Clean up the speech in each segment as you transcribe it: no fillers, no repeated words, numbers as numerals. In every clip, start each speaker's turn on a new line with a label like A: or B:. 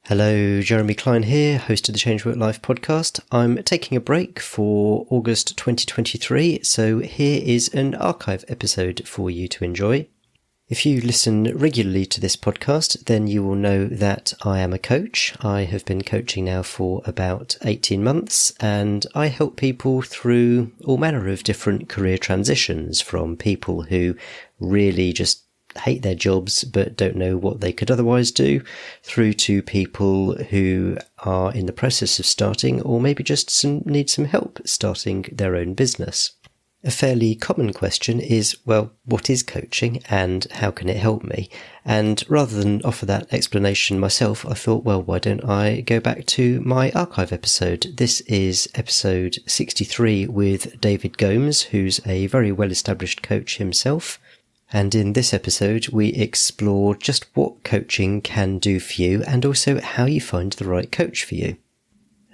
A: Hello, Jeremy Klein here, host of the Change Work Life podcast. I'm taking a break for August 2023, so here is an archive episode for you to enjoy. If you listen regularly to this podcast, then you will know that I am a coach. I have been coaching now for about 18 months, and I help people through all manner of different career transitions, from people who really just hate their jobs but don't know what they could otherwise do, through to people who are in the process of starting or maybe just need some help starting their own business. A fairly common question is, well, what is coaching and how can it help me? And rather than offer that explanation myself, I thought, well, why don't I go back to my archive episode? This is episode 63 with David Gomes, who's a very well-established coach himself. And in this episode, we explore just what coaching can do for you and also how you find the right coach for you.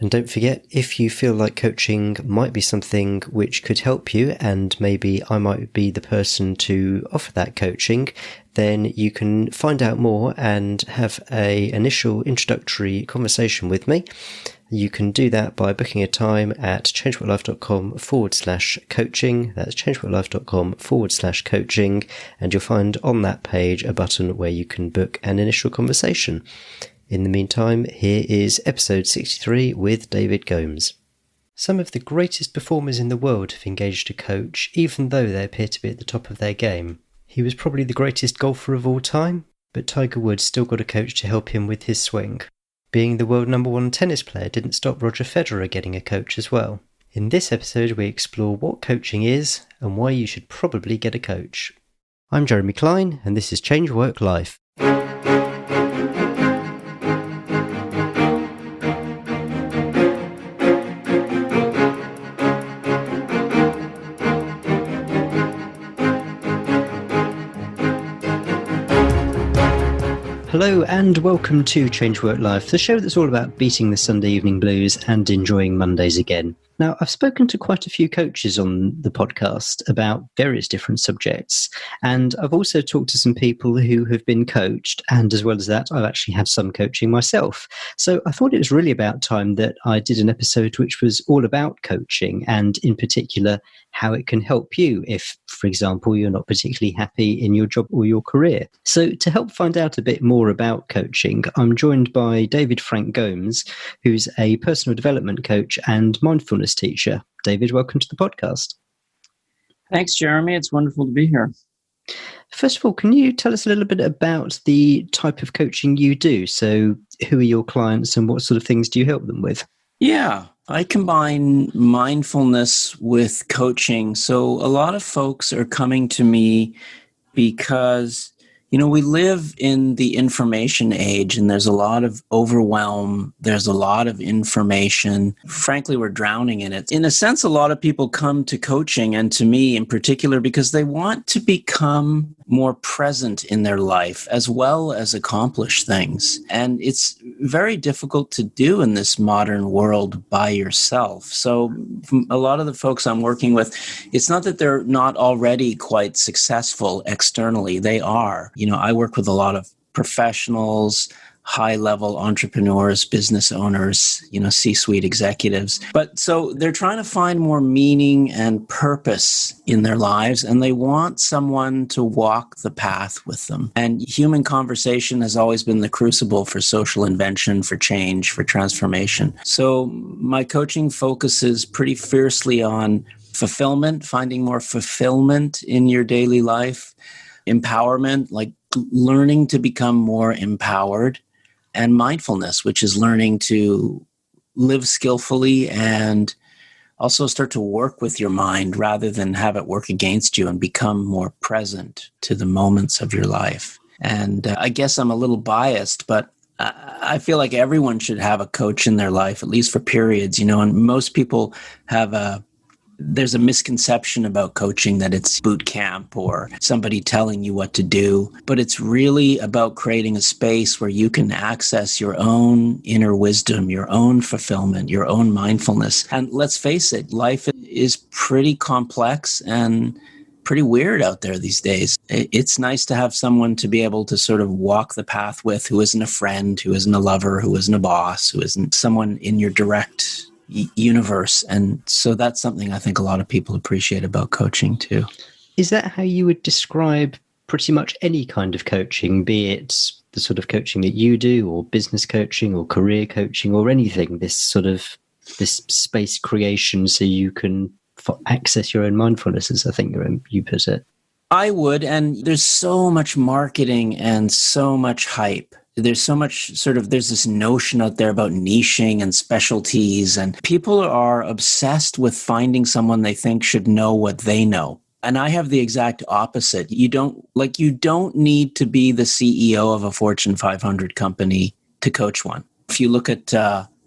A: And don't forget, if you feel like coaching might be something which could help you, and maybe I might be the person to offer that coaching, then you can find out more and have an initial introductory conversation with me. You can do that by booking a time at changeworklife.com/coaching. That's changeworklife.com/coaching. And you'll find on that page a button where you can book an initial conversation. In the meantime, here is episode 63 with David Gomes. Some of the greatest performers in the world have engaged a coach, even though they appear to be at the top of their game. He was probably the greatest golfer of all time, but Tiger Woods still got a coach to help him with his swing. Being the world #1 tennis player didn't stop Roger Federer getting a coach as well. In this episode, we explore what coaching is and why you should probably get a coach. I'm Jeremy Klein, and this is Change Work Life. Hello and welcome to Change Work Life, the show that's all about beating the Sunday evening blues and enjoying Mondays again. Now, I've spoken to quite a few coaches on the podcast about various different subjects, and I've also talked to some people who have been coached, and as well as that, I've actually had some coaching myself. So I thought it was really about time that I did an episode which was all about coaching, and in particular, how it can help you if, for example, you're not particularly happy in your job or your career. So to help find out a bit more about coaching, I'm joined by David Frank Gomes, who's a personal development coach and mindfulness teacher. David, welcome to the podcast.
B: Thanks, Jeremy. It's wonderful to be here.
A: First of all, can you tell us a little bit about the type of coaching you do? So who are your clients and what sort of things do you help them with?
B: Yeah, I combine mindfulness with coaching. So a lot of folks are coming to me because, we live in the information age and there's a lot of overwhelm. There's a lot of information. Frankly, we're drowning in it. In a sense, a lot of people come to coaching, and to me in particular, because they want to become more present in their life as well as accomplish things. And it's very difficult to do in this modern world by yourself. So a lot of the folks I'm working with, it's not that they're not already quite successful externally. They are. I work with a lot of professionals, high-level entrepreneurs, business owners, C-suite executives. But so they're trying to find more meaning and purpose in their lives, and they want someone to walk the path with them. And human conversation has always been the crucible for social invention, for change, for transformation. So my coaching focuses pretty fiercely on fulfillment, finding more fulfillment in your daily life, empowerment, like learning to become more empowered, and mindfulness, which is learning to live skillfully and also start to work with your mind rather than have it work against you, and become more present to the moments of your life. And I guess I'm a little biased, but I feel like everyone should have a coach in their life, at least for periods, and most people there's a misconception about coaching that it's boot camp or somebody telling you what to do, but it's really about creating a space where you can access your own inner wisdom, your own fulfillment, your own mindfulness. And let's face it, life is pretty complex, and pretty weird out there these days. It's nice to have someone to be able to sort of walk the path with who isn't a friend, who isn't a lover, who isn't a boss, who isn't someone in your direct universe. And so that's something I think a lot of people appreciate about coaching too.
A: Is that how you would describe pretty much any kind of coaching, be it the sort of coaching that you do, or business coaching, or career coaching, or anything, this space creation so you can access your own mindfulness, as I think you put it?
B: I would, and there's so much marketing and so much hype. There's so much there's this notion out there about niching and specialties, and people are obsessed with finding someone they think should know what they know. And I have the exact opposite. You don't need to be the CEO of a Fortune 500 company to coach one. If you look at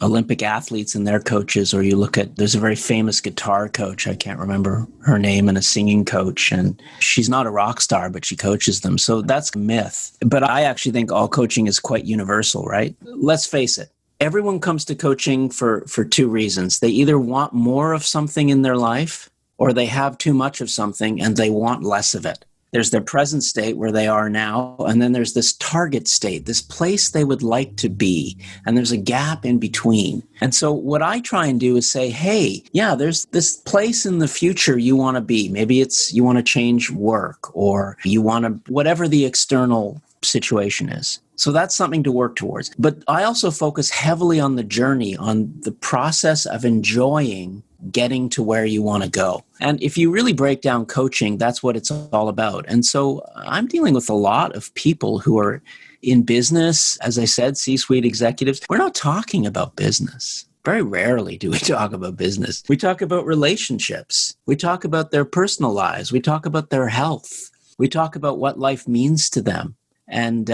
B: Olympic athletes and their coaches, or you look at, there's a very famous guitar coach, I can't remember her name, and a singing coach, and she's not a rock star, but she coaches them. So that's a myth. But I actually think all coaching is quite universal, right? Let's face it. Everyone comes to coaching for two reasons. They either want more of something in their life, or they have too much of something and they want less of it. There's their present state where they are now, and then there's this target state, this place they would like to be, and there's a gap in between. And so what I try and do is say, hey, yeah, there's this place in the future you want to be. Maybe it's you want to change work, or you want to, whatever the external situation is. So that's something to work towards. But I also focus heavily on the journey, on the process of enjoying getting to where you want to go. And if you really break down coaching, that's what it's all about. And so I'm dealing with a lot of people who are in business, as I said, C-suite executives. We're not talking about business. Very rarely do we talk about business. We talk about relationships. We talk about their personal lives. We talk about their health. We talk about what life means to them, and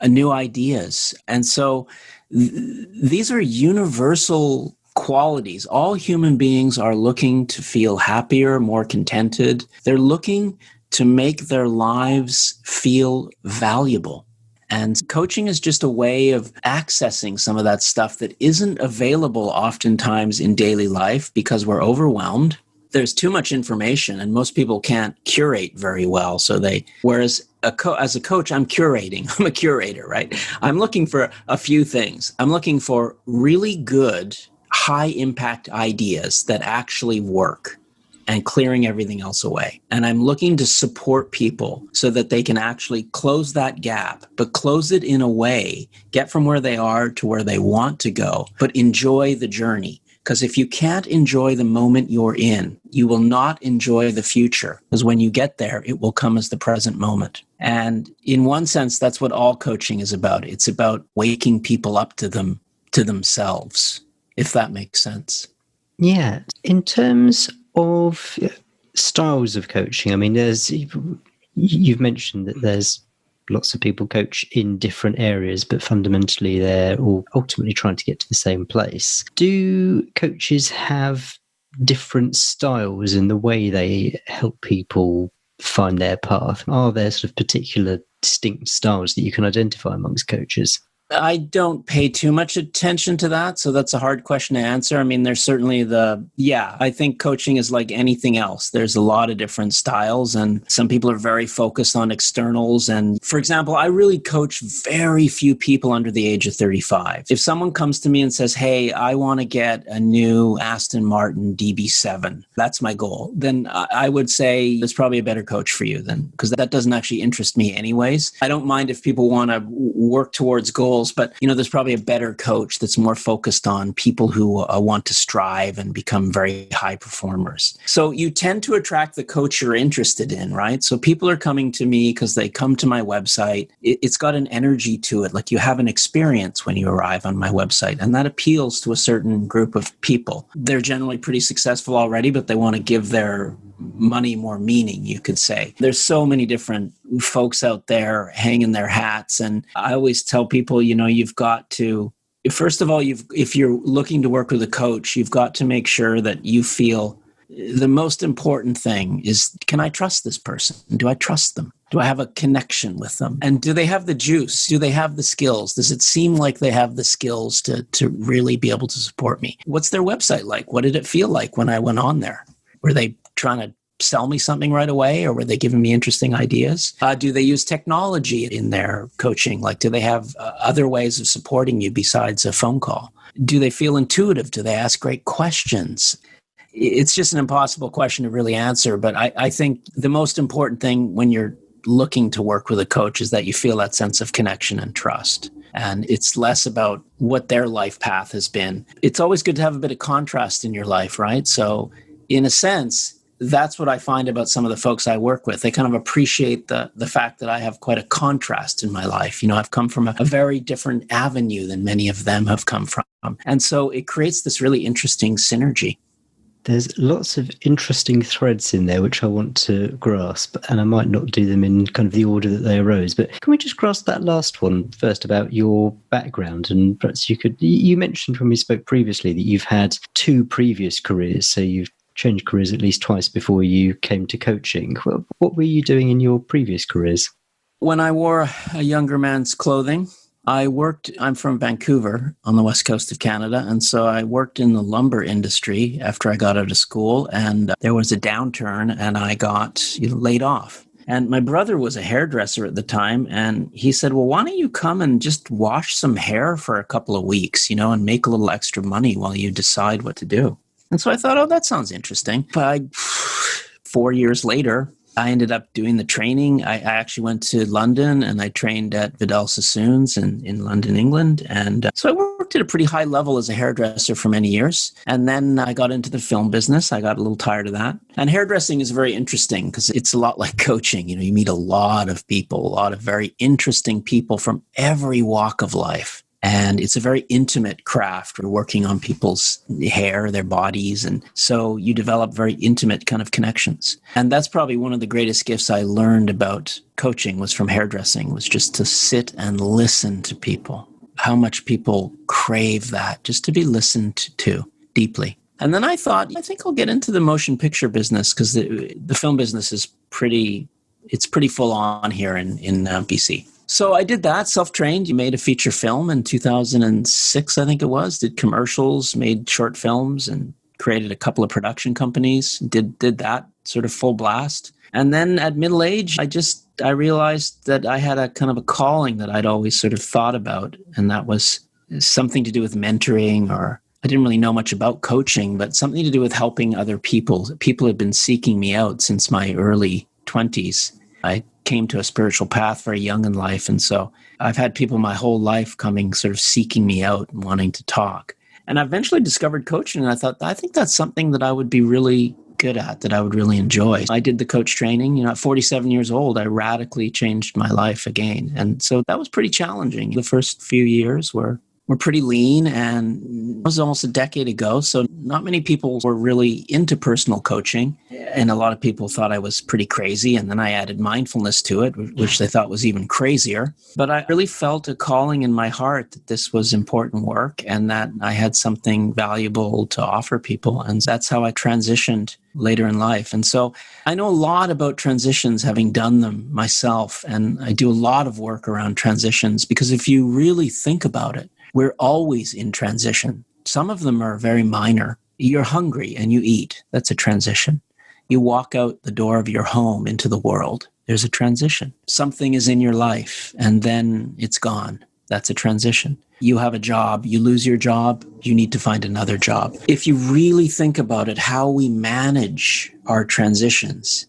B: new ideas. And so these are universal qualities. All human beings are looking to feel happier, more contented. They're looking to make their lives feel valuable. And coaching is just a way of accessing some of that stuff that isn't available oftentimes in daily life because we're overwhelmed. There's too much information, and most people can't curate very well. Whereas as a coach, I'm curating. I'm a curator, right? I'm looking for a few things. I'm looking for really good, high impact ideas that actually work, and clearing everything else away. And I'm looking to support people so that they can actually close that gap, but close it in a way, get from where they are to where they want to go, but enjoy the journey. Because if you can't enjoy the moment you're in, you will not enjoy the future. Because when you get there, it will come as the present moment. And in one sense, that's what all coaching is about. It's about waking people up to themselves, if that makes sense.
A: Yeah. In terms of styles of coaching, I mean, you've mentioned that there's lots of people coach in different areas, but fundamentally they're all ultimately trying to get to the same place. Do coaches have different styles in the way they help people find their path? Are there sort of particular distinct styles that you can identify amongst coaches?
B: I don't pay too much attention to that, so that's a hard question to answer. I mean, there's certainly I think coaching is like anything else. There's a lot of different styles, and some people are very focused on externals. And for example, I really coach very few people under the age of 35. If someone comes to me and says, hey, I want to get a new Aston Martin DB7, that's my goal, then I would say there's probably a better coach for you then, because that doesn't actually interest me anyways. I don't mind if people want to work towards goals, but there's probably a better coach that's more focused on people who want to strive and become very high performers. So you tend to attract the coach you're interested in, right? So people are coming to me because they come to my website. It's got an energy to it, like you have an experience when you arrive on my website, and that appeals to a certain group of people. They're generally pretty successful already, but they want to give their money more meaning, you could say. There's so many different folks out there hanging their hats. And I always tell people, you've got to, first of all, if you're looking to work with a coach, you've got to make sure that you feel the most important thing is, can I trust this person? Do I trust them? Do I have a connection with them? And do they have the juice? Do they have the skills? Does it seem like they have the skills to really be able to support me? What's their website like? What did it feel like when I went on there? Were they trying to sell me something right away, or were they giving me interesting ideas? Do they use technology in their coaching? Like, do they have other ways of supporting you besides a phone call? Do they feel intuitive? Do they ask great questions? It's just an impossible question to really answer. But I think the most important thing when you're looking to work with a coach is that you feel that sense of connection and trust. And it's less about what their life path has been. It's always good to have a bit of contrast in your life, right? So in a sense, that's what I find about some of the folks I work with. They kind of appreciate the fact that I have quite a contrast in my life. You know, I've come from a very different avenue than many of them have come from. And so it creates this really interesting synergy.
A: There's lots of interesting threads in there which I want to grasp, and I might not do them in kind of the order that they arose. But can we just grasp that last one first about your background? And perhaps you mentioned when we spoke previously that you've had 2 previous careers, so you've changed careers at least twice before you came to coaching. What were you doing in your previous careers?
B: When I wore a younger man's clothing, I'm from Vancouver on the west coast of Canada, and so I worked in the lumber industry after I got out of school, and there was a downturn, and I got laid off. And my brother was a hairdresser at the time, and he said, well, why don't you come and just wash some hair for a couple of weeks, and make a little extra money while you decide what to do. And so I thought, oh, that sounds interesting. But 4 years later, I ended up doing the training. I actually went to London and I trained at Vidal Sassoon's in London, England. And so I worked at a pretty high level as a hairdresser for many years. And then I got into the film business. I got a little tired of that. And hairdressing is very interesting because it's a lot like coaching. You meet a lot of people, a lot of very interesting people from every walk of life. And it's a very intimate craft. We're working on people's hair, their bodies. And so you develop very intimate kind of connections. And that's probably one of the greatest gifts I learned about coaching was from hairdressing, was just to sit and listen to people. How much people crave that, just to be listened to deeply. And then I thought, I think I'll get into the motion picture business because the film business is pretty full on here in BC. So I did that, self-trained. You made a feature film in 2006, I think it was, did commercials, made short films, and created a couple of production companies, did that sort of full blast. And then at middle age, I realized that I had a kind of a calling that I'd always sort of thought about, and that was something to do with mentoring, or I didn't really know much about coaching, but something to do with helping other people. People had been seeking me out since my early 20s. I came to a spiritual path very young in life. And so I've had people my whole life coming, sort of seeking me out and wanting to talk. And I eventually discovered coaching. And I thought, I think that's something that I would be really good at, that I would really enjoy. I did the coach training. At 47 years old, I radically changed my life again. And so that was pretty challenging. The first few years were pretty lean, and it was almost a decade ago. So not many people were really into personal coaching. And a lot of people thought I was pretty crazy. And then I added mindfulness to it, which they thought was even crazier. But I really felt a calling in my heart that this was important work and that I had something valuable to offer people. And that's how I transitioned later in life. And so I know a lot about transitions, having done them myself. And I do a lot of work around transitions because if you really think about it, we're always in transition. Some of them are very minor. You're hungry and you eat. That's a transition. You walk out the door of your home into the world. There's a transition. Something is in your life and then it's gone. That's a transition. You have a job. You lose your job. You need to find another job. If you really think about it, how we manage our transitions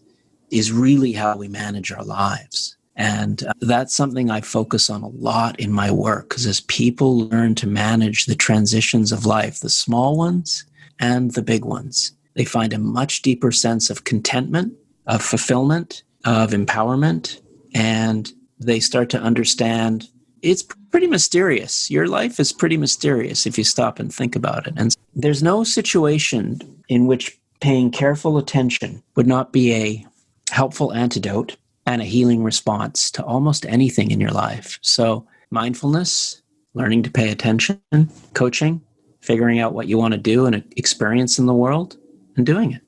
B: is really how we manage our lives. And that's something I focus on a lot in my work, because as people learn to manage the transitions of life, the small ones and the big ones, they find a much deeper sense of contentment, of fulfillment, of empowerment, and they start to understand it's pretty mysterious. Your life is pretty mysterious if you stop and think about it. And there's no situation in which paying careful attention would not be a helpful antidote and a healing response to almost anything in your life. So mindfulness, learning to pay attention, coaching, figuring out what you want to do and experience in the world, and doing it.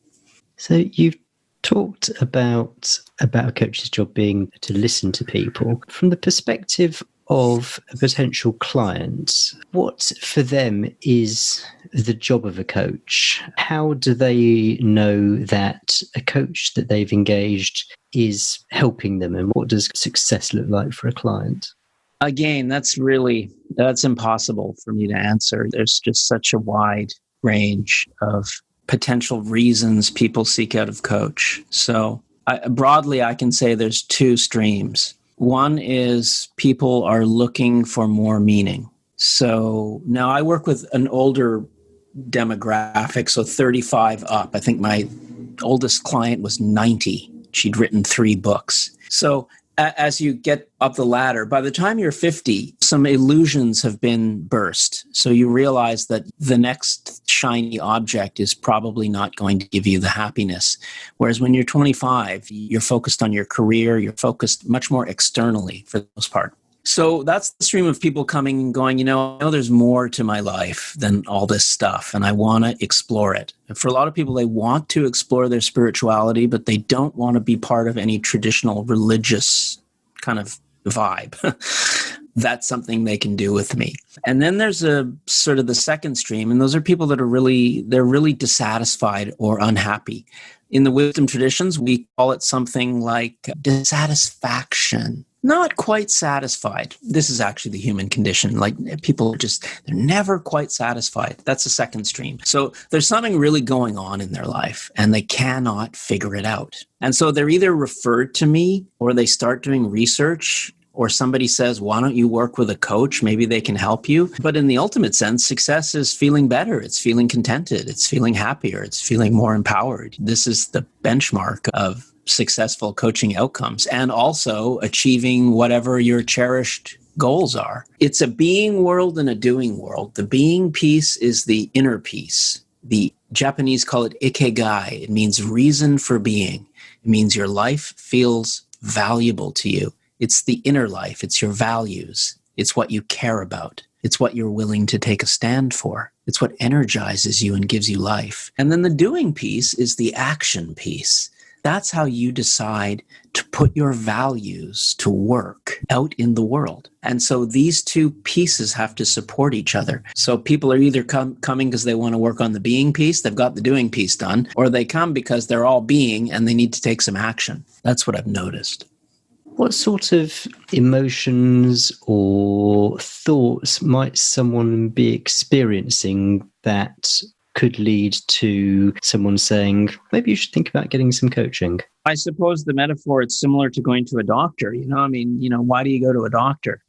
A: So you've talked about a coach's job being to listen to people. From the perspective of a potential client, what for them is the job of a coach? How do they know that a coach that they've engaged is helping them, and what does success look like for a client?
B: Again, that's impossible for me to answer. There's just such a wide range of potential reasons people seek out a coach. So broadly, I can say there's two streams. One is people are looking for more meaning. So now I work with an older demographic, so 35 up. I think my oldest client was 90. She'd written 3 books. So as you get up the ladder, by the time you're 50, some illusions have been burst. So you realize that the next shiny object is probably not going to give you the happiness. Whereas when you're 25, you're focused on your career, you're focused much more externally for the most part. So that's the stream of people coming and going, I know there's more to my life than all this stuff, and I want to explore it. And for a lot of people, they want to explore their spirituality, but they don't want to be part of any traditional religious kind of vibe. That's something they can do with me. And then there's a sort of the second stream, and those are people that they're really dissatisfied or unhappy. In the wisdom traditions, we call it something like dissatisfaction. Not quite satisfied. This is actually the human condition. Like people they're never quite satisfied. That's the second stream. So there's something really going on in their life and they cannot figure it out. And so they're either referred to me or they start doing research, or somebody says, why don't you work with a coach? Maybe they can help you. But in the ultimate sense, success is feeling better. It's feeling contented. It's feeling happier. It's feeling more empowered. This is the benchmark of successful coaching outcomes, and also achieving whatever your cherished goals are. It's a being world and a doing world. The being piece is the inner piece. The Japanese call it ikigai. It means reason for being. It means your life feels valuable to you. It's the inner life. It's your values. It's what you care about. It's what you're willing to take a stand for. It's what energizes you and gives you life. And then the doing piece is the action piece. That's how you decide to put your values to work out in the world. And so these two pieces have to support each other. So people are either coming because they want to work on the being piece, they've got the doing piece done, or they come because they're all being and they need to take some action. That's what I've noticed.
A: What sort of emotions or thoughts might someone be experiencing that could lead to someone saying, maybe you should think about getting some coaching?
B: I suppose the metaphor, it's similar to going to a doctor. Why do you go to a doctor?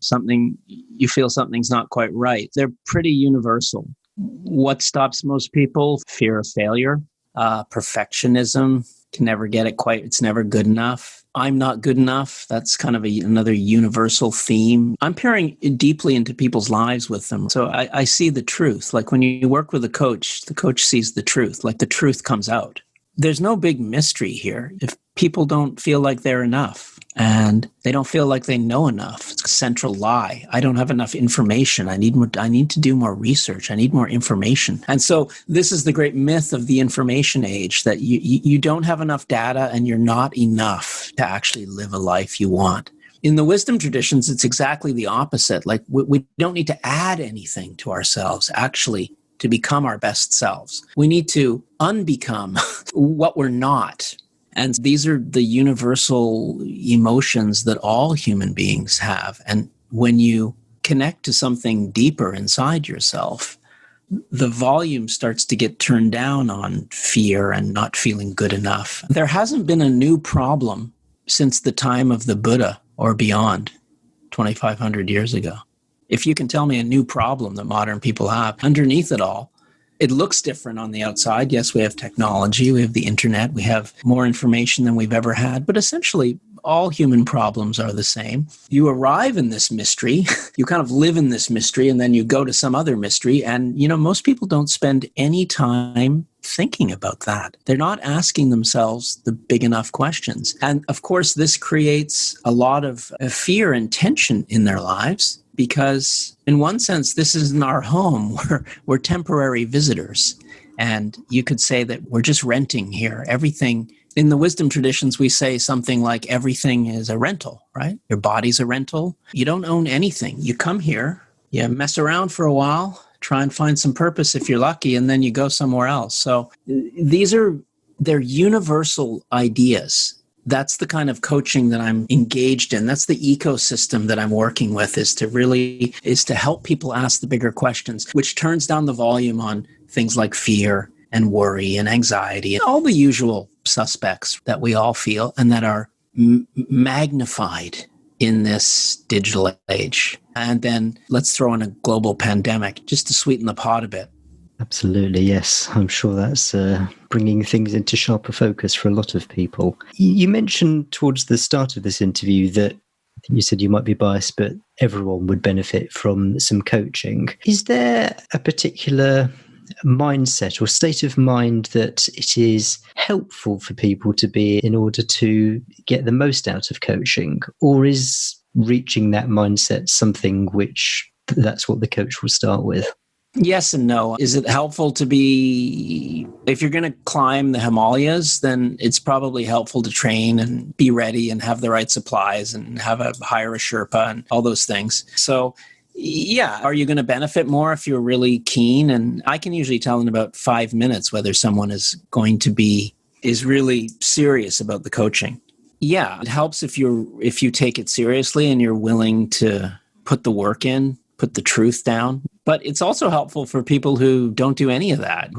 B: You feel something's not quite right. They're pretty universal. What stops most people? Fear of failure, perfectionism, can never get it quite. It's never good enough. I'm not good enough. That's kind of another universal theme. I'm peering deeply into people's lives with them. So I see the truth. Like when you work with the coach sees the truth. Like the truth comes out. There's no big mystery here. If people don't feel like they're enough and they don't feel like they know enough, it's a central lie. I don't have enough information. I need to do more research. I need more information. And so this is the great myth of the information age, that you don't have enough data and you're not enough to actually live a life you want. In the wisdom traditions, it's exactly the opposite. Like we don't need to add anything to ourselves, actually, to become our best selves. We need to unbecome what we're not. And these are the universal emotions that all human beings have. And when you connect to something deeper inside yourself, the volume starts to get turned down on fear and not feeling good enough. There hasn't been a new problem since the time of the Buddha or beyond, 2,500 years ago. If you can tell me a new problem that modern people have, underneath it all, it looks different on the outside. Yes, we have technology, we have the internet, we have more information than we've ever had, but essentially all human problems are the same. You arrive in this mystery, you kind of live in this mystery, and then you go to some other mystery. And, most people don't spend any time thinking about that. They're not asking themselves the big enough questions. And of course, this creates a lot of fear and tension in their lives, because in one sense, this isn't our home. We're temporary visitors. And you could say that we're just renting here. Everything In the wisdom traditions, we say something like everything is a rental, right? Your body's a rental. You don't own anything. You come here, you mess around for a while, try and find some purpose if you're lucky, and then you go somewhere else. So they're universal ideas. That's the kind of coaching that I'm engaged in. That's the ecosystem that I'm working with, is to help people ask the bigger questions, which turns down the volume on things like fear and worry and anxiety and all the usual suspects that we all feel and that are magnified in this digital age. And then let's throw in a global pandemic just to sweeten the pot a bit.
A: Absolutely, yes. I'm sure that's bringing things into sharper focus for a lot of people. You mentioned towards the start of this interview that you said you might be biased, but everyone would benefit from some coaching. Is there a particular mindset or state of mind that it is helpful for people to be in order to get the most out of coaching? Or is reaching that mindset something which that's what the coach will start with?
B: Yes and no. Is it helpful to be, if you're going to climb the Himalayas, then it's probably helpful to train and be ready and have the right supplies and hire a Sherpa and all those things. So yeah, are you going to benefit more if you're really keen? And I can usually tell in about 5 minutes whether someone is really serious about the coaching. Yeah, it helps if you take it seriously and you're willing to put the work in, put the truth down. But it's also helpful for people who don't do any of that,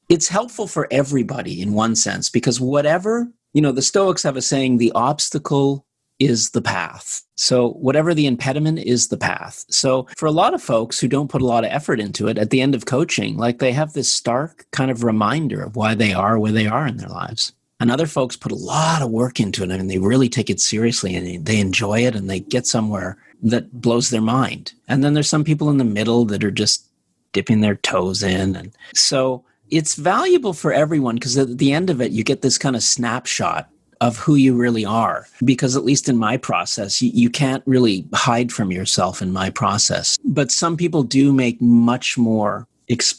B: it's helpful for everybody in one sense, because whatever, the Stoics have a saying, the obstacle is the path. So whatever the impediment is the path. So for a lot of folks who don't put a lot of effort into it, at the end of coaching, like they have this stark kind of reminder of why they are where they are in their lives. And other folks put a lot of work into it and they really take it seriously and they enjoy it and they get somewhere that blows their mind. And then there's some people in the middle that are just dipping their toes in. And so it's valuable for everyone because at the end of it, you get this kind of snapshot of who you really are. Because at least in my process, you can't really hide from yourself in my process. But some people do make much more,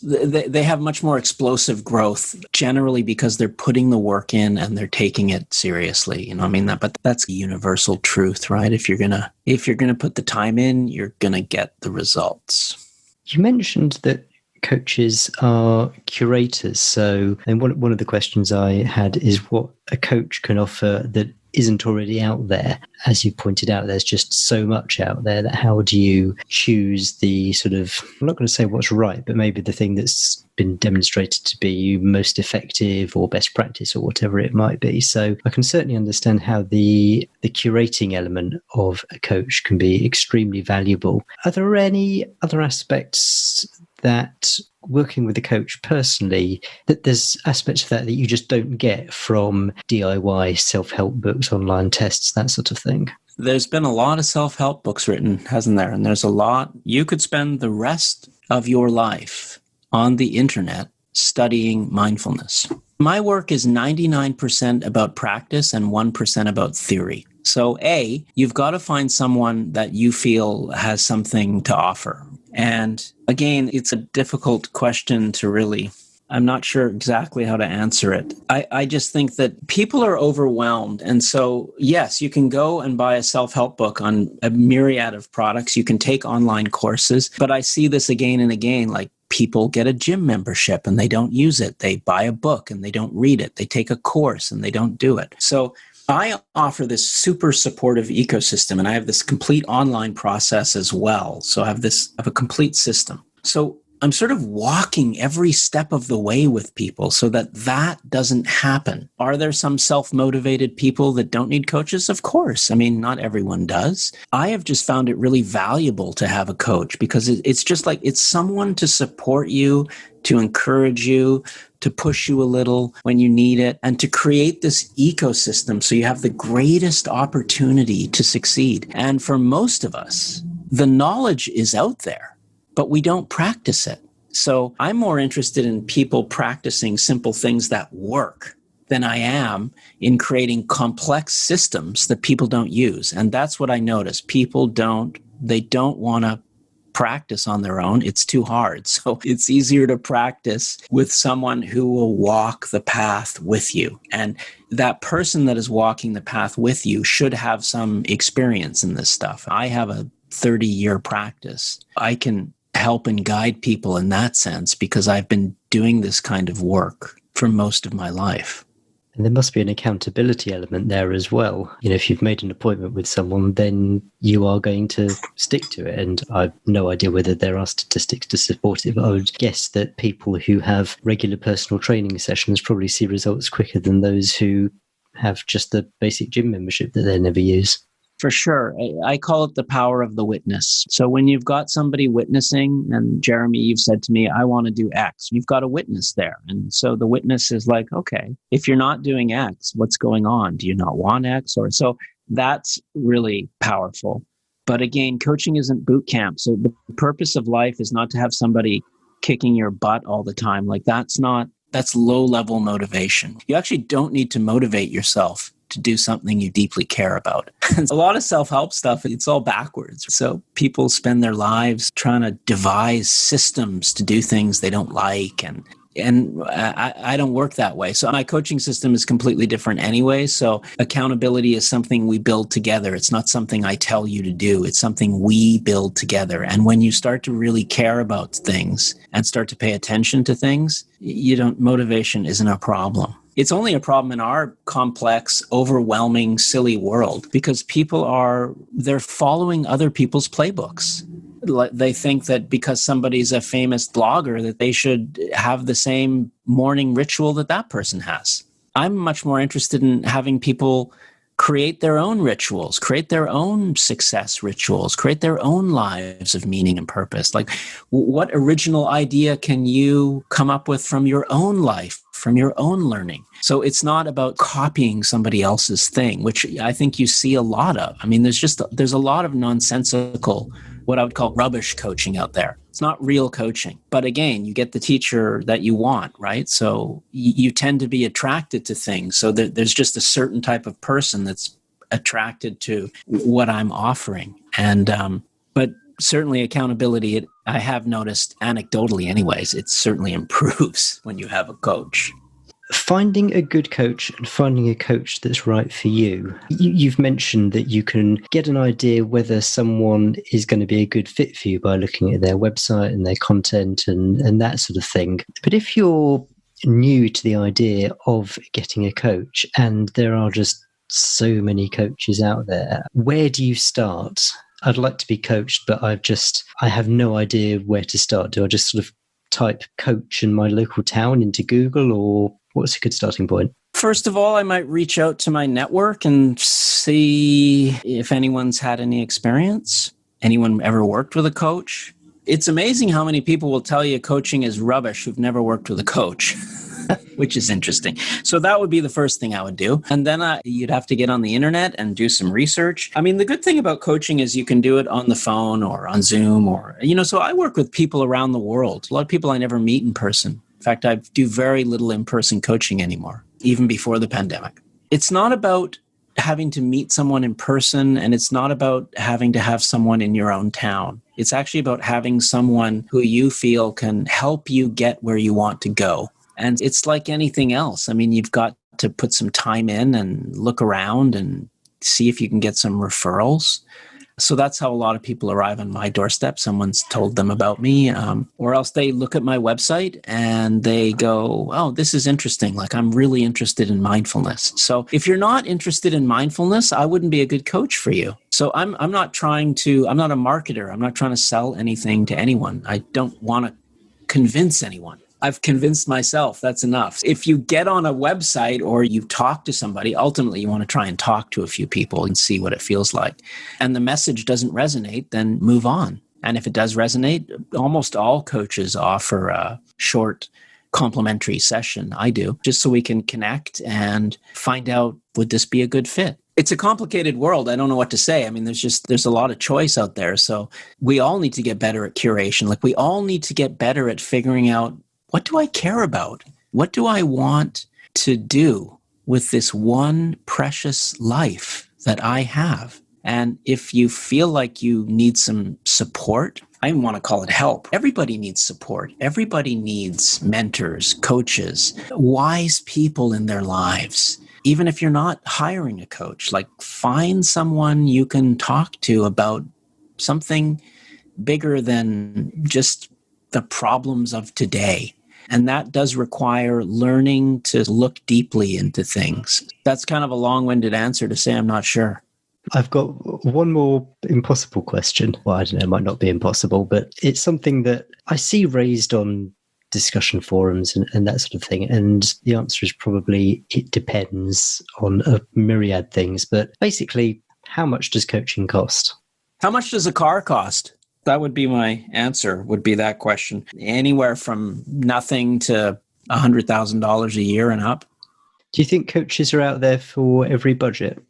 B: they have much more explosive growth, generally because they're putting the work in and they're taking it seriously. But that's a universal truth, right? If you're gonna put the time in, you're gonna get the results.
A: You mentioned that coaches are curators. So, and one of the questions I had is what a coach can offer that isn't already out there. As you pointed out, there's just so much out there that how do you choose the sort of, I'm not going to say what's right, but maybe the thing that's been demonstrated to be most effective or best practice or whatever it might be. So I can certainly understand how the curating element of a coach can be extremely valuable. Are there any other aspects that working with a coach personally, that there's aspects of that you just don't get from DIY self-help books, online tests, that sort of thing?
B: There's been a lot of self-help books written, hasn't there? And there's a lot. You could spend the rest of your life on the internet studying mindfulness. My work is 99% about practice and 1% about theory. So you've got to find someone that you feel has something to offer. And again, it's a difficult question to really, I'm not sure exactly how to answer it. I just think that people are overwhelmed. And so, yes, you can go and buy a self-help book on a myriad of products. You can take online courses. But I see this again and again, like people get a gym membership and they don't use it. They buy a book and they don't read it. They take a course and they don't do it. So I offer this super supportive ecosystem, and I have this complete online process as well. So I have a complete system. So I'm sort of walking every step of the way with people so that doesn't happen. Are there some self-motivated people that don't need coaches? Of course. Not everyone does. I have just found it really valuable to have a coach because it's just like it's someone to support you, to encourage you, to push you a little when you need it, and to create this ecosystem so you have the greatest opportunity to succeed. And for most of us, the knowledge is out there, but we don't practice it. So I'm more interested in people practicing simple things that work than I am in creating complex systems that people don't use. And that's what I notice. People don't want to practice on their own. It's too hard. So it's easier to practice with someone who will walk the path with you. And that person that is walking the path with you should have some experience in this stuff. I have a 30-year practice. I can help and guide people in that sense because I've been doing this kind of work for most of my life.
A: And there must be an accountability element there as well. If you've made an appointment with someone, then you are going to stick to it. And I've no idea whether there are statistics to support it, but I would guess that people who have regular personal training sessions probably see results quicker than those who have just the basic gym membership that they never use.
B: For sure. I call it the power of the witness. So when you've got somebody witnessing, and Jeremy, you've said to me, I want to do X, you've got a witness there. And so the witness is like, okay, if you're not doing X, what's going on? Do you not want X? Or so that's really powerful. But again, coaching isn't boot camp. So the purpose of life is not to have somebody kicking your butt all the time. Like that's low level motivation. You actually don't need to motivate yourself to do something you deeply care about. A lot of self-help stuff, it's all backwards. So people spend their lives trying to devise systems to do things they don't like. And I don't work that way. So my coaching system is completely different anyway. So accountability is something we build together. It's not something I tell you to do. It's something we build together. And when you start to really care about things and start to pay attention to things, motivation isn't a problem. It's only a problem in our complex, overwhelming, silly world because they're following other people's playbooks. They think that because somebody's a famous blogger that they should have the same morning ritual that person has. I'm much more interested in having people create their own rituals, create their own success rituals, create their own lives of meaning and purpose. Like, what original idea can you come up with from your own life, from your own learning? So it's not about copying somebody else's thing, which I think you see a lot of. I mean, there's a lot of nonsensical, what I would call rubbish coaching out there. It's not real coaching. But again, you get the teacher that you want, right? So you tend to be attracted to things. So there's just a certain type of person that's attracted to what I'm offering. And but certainly accountability, I have noticed anecdotally anyways, it certainly improves when you have a coach.
A: Finding a good coach and finding a coach that's right for you. You've mentioned that you can get an idea whether someone is going to be a good fit for you by looking at their website and their content and that sort of thing. But if you're new to the idea of getting a coach and there are just so many coaches out there, where do you start? I'd like to be coached, but I have no idea where to start. Do I just sort of type coach in my local town into Google, or what's a good starting point?
B: First of all, I might reach out to my network and see if anyone's had any experience. Anyone ever worked with a coach? It's amazing how many people will tell you coaching is rubbish who've never worked with a coach, which is interesting. So that would be the first thing I would do. And then you'd have to get on the internet and do some research. I mean, the good thing about coaching is you can do it on the phone or on Zoom so I work with people around the world. A lot of people I never meet in person. In fact, I do very little in-person coaching anymore, even before the pandemic. It's not about having to meet someone in person, and it's not about having to have someone in your own town. It's actually about having someone who you feel can help you get where you want to go. And it's like anything else. I mean, you've got to put some time in and look around and see if you can get some referrals. So that's how a lot of people arrive on my doorstep. Someone's told them about me, or else they look at my website and they go, oh, this is interesting. Like, I'm really interested in mindfulness. So if you're not interested in mindfulness, I wouldn't be a good coach for you. So I'm not a marketer. I'm not trying to sell anything to anyone. I don't want to convince anyone. I've convinced myself that's enough. If you get on a website or you talk to somebody, ultimately you want to try and talk to a few people and see what it feels like. And the message doesn't resonate, then move on. And if it does resonate, almost all coaches offer a short complimentary session. I do, just so we can connect and find out, would this be a good fit? It's a complicated world. I don't know what to say. I mean, there's a lot of choice out there. So we all need to get better at curation. Like, we all need to get better at figuring out, what do I care about? What do I want to do with this one precious life that I have? And if you feel like you need some support I even want to call it help. Everybody needs support. Everybody needs mentors, coaches, wise people in their lives. Even if you're not hiring a coach, like find someone you can talk to about something bigger than just the problems of today. And that does require learning to look deeply into things. That's kind of a long-winded answer to say I'm not sure.
A: I've got one more impossible question. Well, I don't know, it might not be impossible, but it's something that I see raised on discussion forums and that sort of thing. And the answer is probably it depends on a myriad things. But basically, how much does coaching cost?
B: How much does a car cost? That would be my answer, would be that question. Anywhere from nothing to $100,000 a year and up.
A: Do you think coaches are out there for every budget?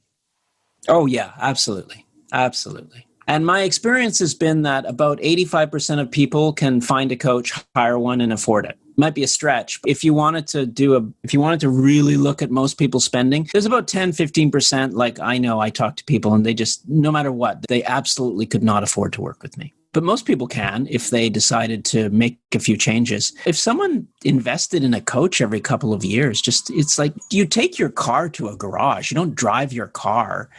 B: Oh, yeah, absolutely. Absolutely. And my experience has been that about 85% of people can find a coach, hire one, and afford it. Might be a stretch. If you wanted to really look at most people's spending, there's about 10, 15%. Like I know I talk to people and they just, no matter what, they absolutely could not afford to work with me. But most people can if they decided to make a few changes. If someone invested in a coach every couple of years, it's like you take your car to a garage. You don't drive your car,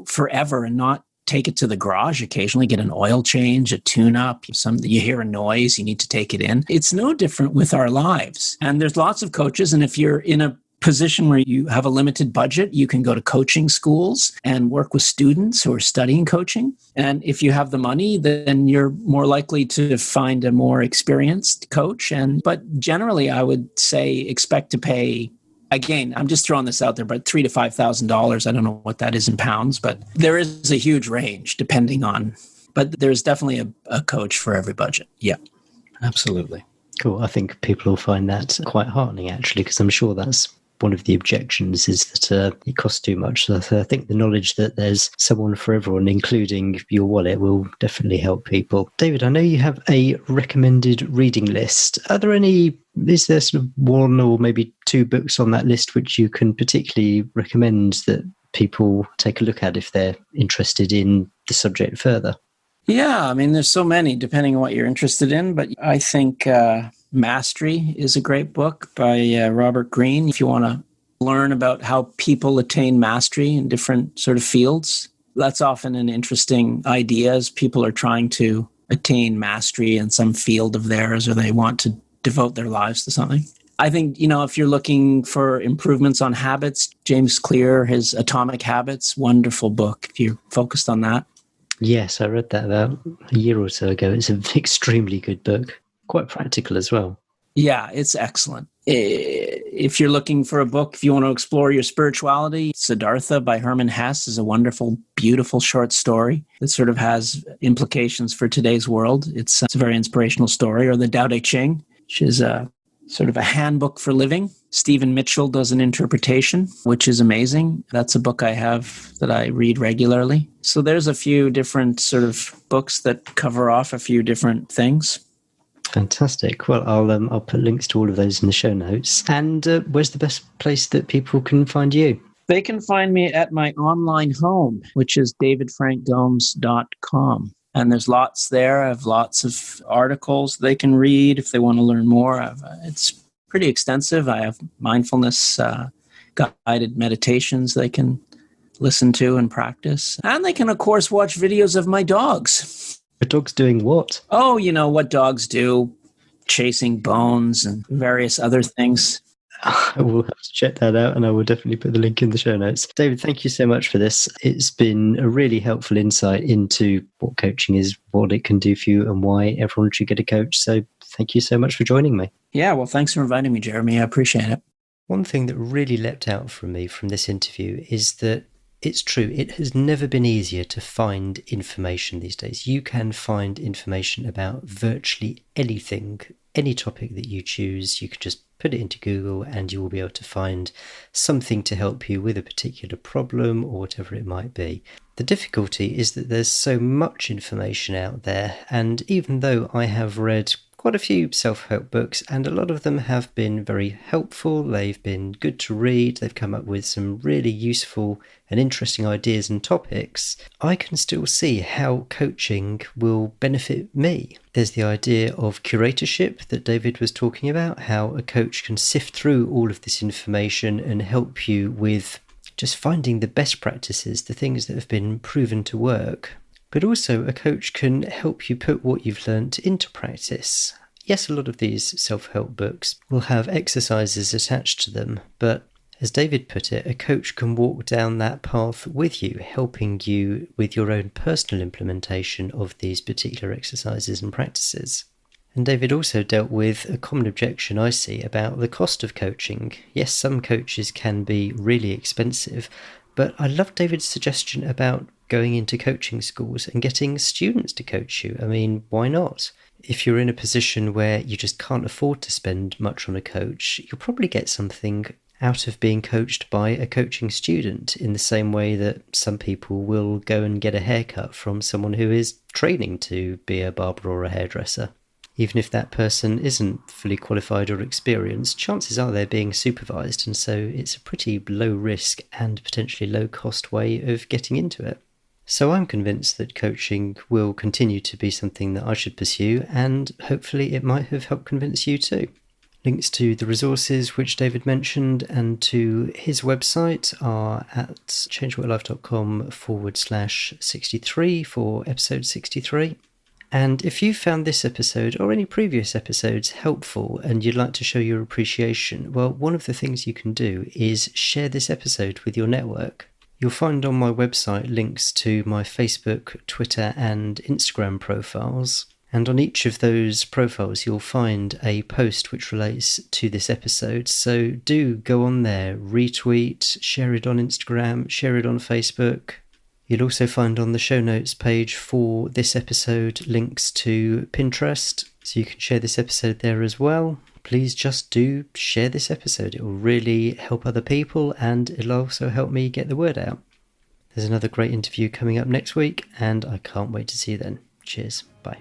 B: forever and not take it to the garage occasionally, get an oil change, a tune-up, you hear a noise, you need to take it in. It's no different with our lives. And there's lots of coaches. And if you're in a position where you have a limited budget, you can go to coaching schools and work with students who are studying coaching. And if you have the money, then you're more likely to find a more experienced coach. But generally, I would say expect to pay, again, I'm just throwing this out there, but $3,000 to $5,000. I don't know what that is in pounds, but there is a huge range depending on, but there's definitely a coach for every budget. Yeah, absolutely.
A: Cool. I think people will find that quite heartening, actually, because I'm sure that's one of the objections is that it costs too much. So I think the knowledge that there's someone for everyone, including your wallet, will definitely help people. David, I know you have a recommended reading list. Is there sort of one or maybe two books on that list which you can particularly recommend that people take a look at if they're interested in the subject further?
B: Yeah, I mean, there's so many depending on what you're interested in, but I think Mastery is a great book by Robert Greene. If you want to learn about how people attain mastery in different sort of fields, that's often an interesting idea as people are trying to attain mastery in some field of theirs or they want to devote their lives to something. I think, if you're looking for improvements on habits, James Clear, his Atomic Habits, wonderful book if you're focused on that.
A: Yes, I read that about a year or so ago. It's an extremely good book. Quite practical as well.
B: Yeah, it's excellent. If you're looking for a book, if you want to explore your spirituality, Siddhartha by Hermann Hesse is a wonderful, beautiful short story that sort of has implications for today's world. It's a very inspirational story. Or the Tao Te Ching, which is a sort of a handbook for living. Stephen Mitchell does an interpretation, which is amazing. That's a book I have that I read regularly. So there's a few different sort of books that cover off a few different things.
A: Fantastic. Well, I'll put links to all of those in the show notes. And where's the best place that people can find you?
B: They can find me at my online home, which is davidfrankgomes.com. And there's lots there. I have lots of articles they can read if they want to learn more. It's pretty extensive. I have mindfulness guided meditations they can listen to and practice. And they can, of course, watch videos of my dogs.
A: The dog's doing what?
B: Oh, what dogs do, chasing bones and various other things.
A: I will have to check that out and I will definitely put the link in the show notes. David, thank you so much for this. It's been a really helpful insight into what coaching is, what it can do for you and why everyone should get a coach. So thank you so much for joining me.
B: Yeah, well, thanks for inviting me, Jeremy. I appreciate it.
A: One thing that really leapt out from me from this interview is that it's true, it has never been easier to find information these days. You can find information about virtually anything, any topic that you choose. You can just put it into Google and you will be able to find something to help you with a particular problem or whatever it might be. The difficulty is that there's so much information out there, and even though I have read quite a few self-help books, and a lot of them have been very helpful. They've been good to read. They've come up with some really useful and interesting ideas and topics. I can still see how coaching will benefit me. There's the idea of curatorship that David was talking about, how a coach can sift through all of this information and help you with just finding the best practices, the things that have been proven to work. But also a coach can help you put what you've learnt into practice. Yes, a lot of these self-help books will have exercises attached to them, but as David put it, a coach can walk down that path with you, helping you with your own personal implementation of these particular exercises and practices. And David also dealt with a common objection I see about the cost of coaching. Yes, some coaches can be really expensive, but I love David's suggestion about going into coaching schools and getting students to coach you. I mean, why not? If you're in a position where you just can't afford to spend much on a coach, you'll probably get something out of being coached by a coaching student, in the same way that some people will go and get a haircut from someone who is training to be a barber or a hairdresser. Even if that person isn't fully qualified or experienced, chances are they're being supervised, and so it's a pretty low risk and potentially low cost way of getting into it. So I'm convinced that coaching will continue to be something that I should pursue, and hopefully it might have helped convince you too. Links to the resources which David mentioned and to his website are at changewhatlife.com/63 for episode 63. And if you found this episode or any previous episodes helpful and you'd like to show your appreciation, well, one of the things you can do is share this episode with your network. You'll find on my website links to my Facebook, Twitter, and Instagram profiles. And on each of those profiles, you'll find a post which relates to this episode. So do go on there, retweet, share it on Instagram, share it on Facebook. You'll also find on the show notes page for this episode links to Pinterest, so you can share this episode there as well. Please just do share this episode. It will really help other people, and it'll also help me get the word out. There's another great interview coming up next week, and I can't wait to see you then. Cheers. Bye.